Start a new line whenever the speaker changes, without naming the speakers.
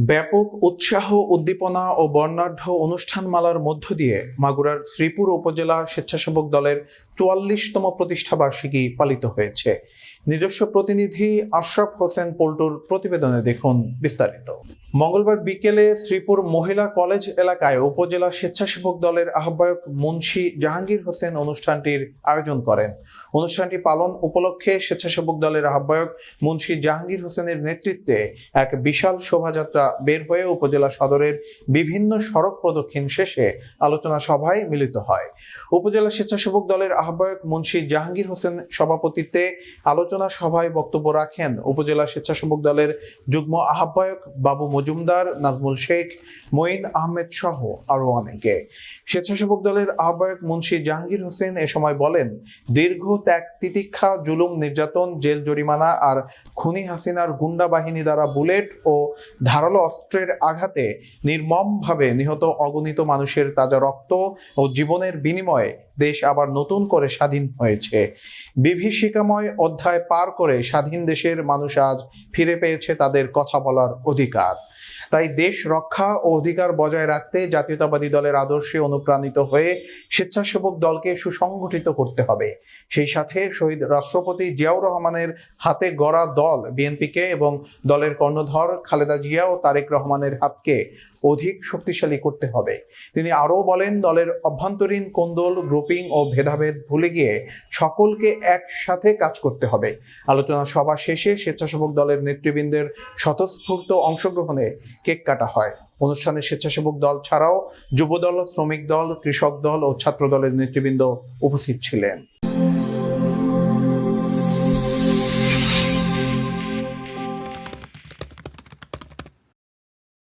ব্যাপক উৎসাহ, উদ্দীপনা ও বর্ণাঢ্য অনুষ্ঠানমালার মধ্য দিয়ে মাগুরার শ্রীপুর উপজেলা স্বেচ্ছাসেবক দলের ৪৪তম প্রতিষ্ঠাবার্ষিকী পালিত হয়েছে। নিজস্ব প্রতিনিধি আশরাফ হোসেন পল্টুর প্রতিবেদনে দেখুন বিস্তারিত। মঙ্গলবার বিকেলে শ্রীপুর মহিলা কলেজ এলাকায় উপজেলা স্বেচ্ছাসেবক দলের আহ্বায়ক মুন্সি জাহাঙ্গীর হোসেন অনুষ্ঠানটির আয়োজন করেন। অনুষ্ঠানটি পালন উপলক্ষে স্বেচ্ছাসেবক দলের আহ্বায়ক মুন্সি জাহাঙ্গীর হোসেনের নেতৃত্বে এক বিশাল শোভাযাত্রা বের হয়ে উপজেলা সদরের বিভিন্ন সড়ক প্রদক্ষিণ শেষে আলোচনা সভায় মিলিত হয়। উপজেলা স্বেচ্ছাসেবক দলের আহ্বায়ক মুন্সি জাহাঙ্গীর হোসেন সভাপতিত্বে আলোচনা সভায় বক্তব্য রাখেন উপজেলা স্বেচ্ছাসেবক দলের যুগ্ম আহ্বায়ক বাবু মজুমদার, নাজমুল শেখ, মঈন আহমেদ সহ আরো অনেকে। স্বেচ্ছাসেবক দলের আহ্বায়ক মুন্সি জাহাঙ্গীর হোসেন এ সময় বলেন, দীর্ঘ ত্যাগ তিতিক্ষা, জুলুম, নির্যাতন, জেল জরিমানা আর খুনি হাসিনার গুন্ডা বাহিনী দ্বারা বুলেট ও ধারালো অস্ত্রের আঘাতে নির্মমভাবে নিহত অগণিত মানুষের তাজা রক্ত ও জীবনের বিনিময়ে দেশ আবার নতুন করে স্বাধীন হয়েছে। বিভীষিকাময় অধ্যায় পার করে স্বাধীন দেশের মানুষ আজ ফিরে পেয়েছে তাদের কথা বলার অধিকার। তাই দেশ রক্ষা ও অধিকার বজায় রাখতে জাতীয়তাবাদী দলের আদর্শে অনুপ্রাণিত হয়ে স্বেচ্ছাসেবক দলকে সুসংগঠিত করতে হবে। সেই সাথে শহীদ রাষ্ট্রপতি জিয়াউর রহমানের হাতে গড়া দল বিএনপিকে এবং দলের কর্ণধর খালেদা জিয়া ও তারেক রহমানের হাতকে অধিক শক্তিশালী করতে হবে। তিনি আরও বলেন, দলের অভ্যন্তরীণ কোন্দল, গ্রুপিং ও ভেদাভেদ ভুলে গিয়ে সকলকে একসাথে কাজ করতে হবে। আলোচনা সভা শেষে স্বেচ্ছাসেবক দলের নেতৃবৃন্দের স্বতঃস্ফূর্ত অংশগ্রহণে কেক কাটা হয়। অনুষ্ঠানে স্বেচ্ছাসেবক দল ছাড়াও যুবদল, শ্রমিক দল, কৃষক দল ও ছাত্র দলের নেতৃবৃন্দ উপস্থিত ছিলেন।